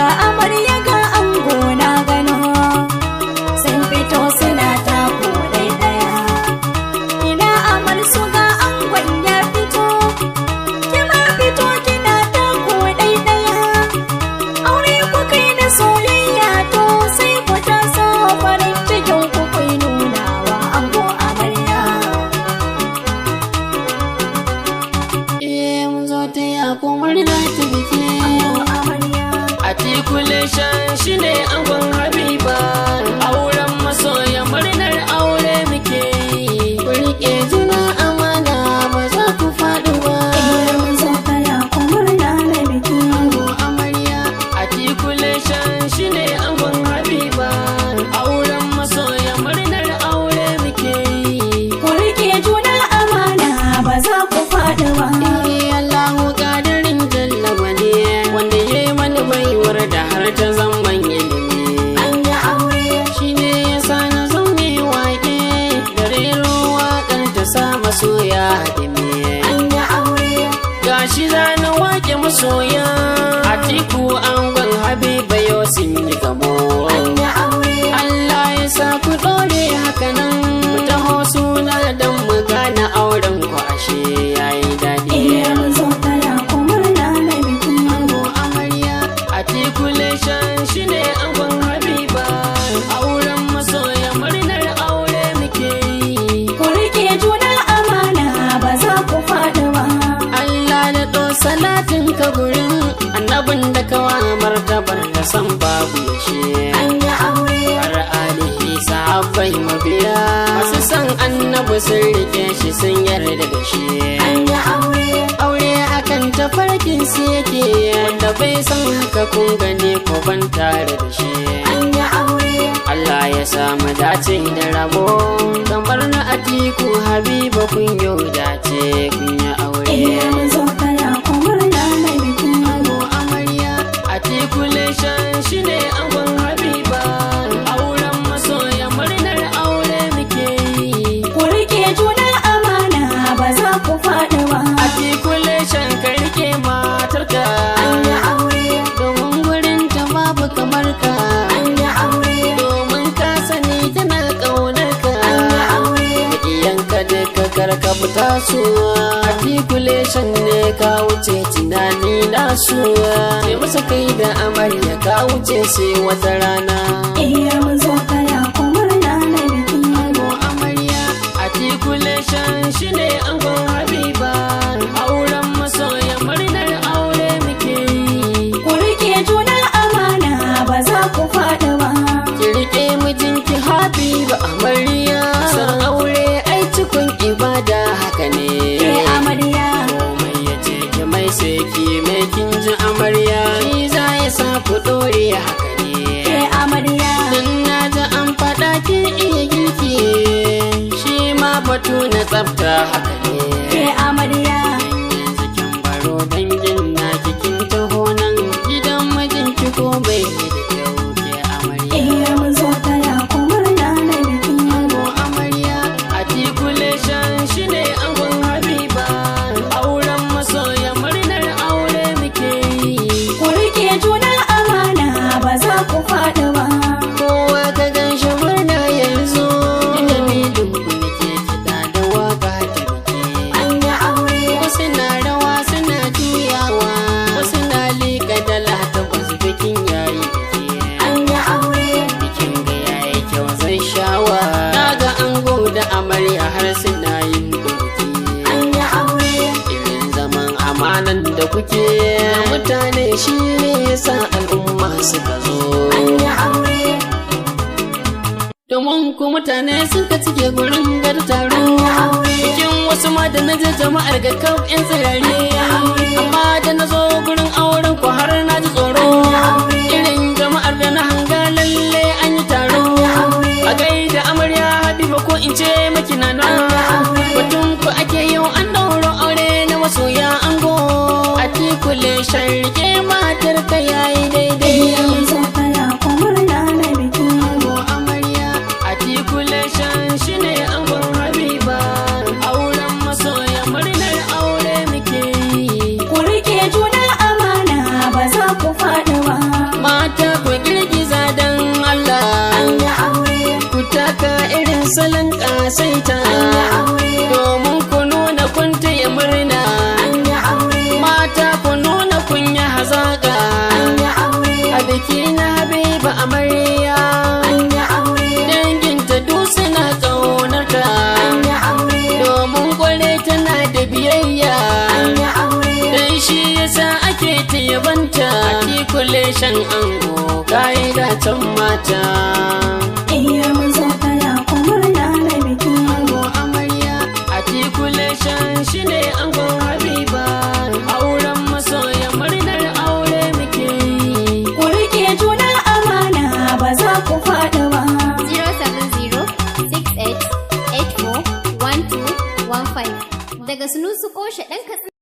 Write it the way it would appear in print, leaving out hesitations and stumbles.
ga amarya ga ango na gano sun fito suna tako ɗaya. Ina amar su ga angon ya fito, kima fito kina tako ɗaya. Aure ku kai na soyayya to sai ku taso farin cikin ku kai nuna wa ango amarya. Mun zo ta ya komar da ta biki Articulation shine angon Habiba, auren masoya murnar aure muke yi. Ku rike juna amana ba za ku faɗi ba. Mun zo ta ya komar da biki Ango amarya Articulation shine angon Habiba, auren masoya murnar aure muke yi. ku rike juna amana ba za ku faɗi ba. Allahu kadirin jallaba ne wanda ya yi mani baiwar da har ta zaman ilimi. An yi aure Shi ne ya sa na zan mai wake da rero waƙar ta sa masoya haɗime. an yi aure Gashi za na wake masoya Atiku angon Habiba yau sun yi gamo. an yi aure Allah ya sa ku ɗore haka nan mu taho suna don mu gane auren ku ashe yayi daɗi. mun zo ta ya komar da biki Ango amarya Articulation shine angon Habiba, auren masoya murnar aure muke yi. ku rike juna amana ba za ku faɗi ba. Allah da ɗo salatin ka gurin annabin da kawa martabar da san babu yashi. An yi aure Har alihi sahabbai mabiya masu san annabi sun rike shi sun yarda da shi. an yi aure Aure akan tafarkin su yake wanda bai san haka kun gane ko ban tare da shi. an yi aure Allah ya samu dace da rabo kamar na Atiku Habiba kun yau dace kun yi aure. mun zo ta ya komar da biki Ango amarya Articulation shine angon Habiba, auren masoya murnar aure muke yi. ku rike juna amana ba za ku faɗi ba. Articulation ka rike matarka an yi aure domin gurin ta babu kamar ka. an yi aure Domin ka sani tana ƙaunar ka. an yi aure Yanka duka karka fita su Articulation ne ka wuce tunani na su. Sai masa kai da amarya ka wuce sai wata rana. mun zo ta ya komar da biki Ango amarya Articulation shine angon Habiba, auren masoya murnar aure muke yi. ku rike juna amana ba za ku faɗi ba. Ki rike mijinki Habiba amarya, san aure ai cikon ibada haka ne. amarya Komai ya ce ki mai sai ki mai kin ji amarya, shi za ya sa ku ɗore haka ne. amarya Dan na ji an faɗa ki iya girki, shi ma batu na tsafta haka ne. amarya Yanzu kin baro dangin na kin taho nan gidan mijinki ko bai yi da kyau ke amarya. mun zo ta ya komar da biki Ango amarya Articulation shine angon Habiba, auren masoya murnar aure muke yi. ku rike juna amana ba za ku faɗi ba. Kowa ka gan shi murna yanzu, dalilin ku nake kiɗa da waka ta biki. an yi aure Wasu na rawa suna juyawa, wasu na liƙa dala takwas bikin yayi biki. an yi aure Bikin ga yayi kyau zai shawa, naga ango da amarya har suna yin doki. an yi aure Irin zaman amanan da kuke da mutane shi ne yasa al'umma suka zo. an yi aure Domin ku mutane suka cike gurin gar taro. Cikin wasu ma da na je jama'ar ga kaf 'yan tsirare. Amma da na zo gurin auren ku har na ji tsoro. Irin jama'ar da na hanga lalle an yi taro. A gaida amarya Habiba ko in ce maki nana. Batun ku ake yau an ɗauro aure na masoya ango. Articulation rike matar ka yayi daidai. mun zo ta ya komar da biki Ango amarya Articulation shine angon Habiba, auren masoya murnar aure muke yi. ku rike juna amana ba za ku faɗi Articulation ango kayi dacen mata. Iya mazo taya kuma na da biki. Ango amarya articulation shine ango Habiba. Auren masoya murnar aure muke. Ku rike juna amana ba za ku faɗi ba. 07068841215 daga Sunusu Koshe ɗan Katsina.